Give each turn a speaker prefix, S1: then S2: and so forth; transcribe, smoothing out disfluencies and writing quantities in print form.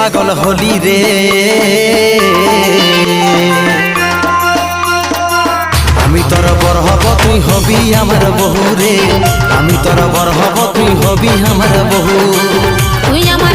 S1: পাগল হলি রে। আমি তোর বর হব তুই হবি আমার বহু রে, আমি তোর বর হব তুই হবি আমার বহু।
S2: তুই আমার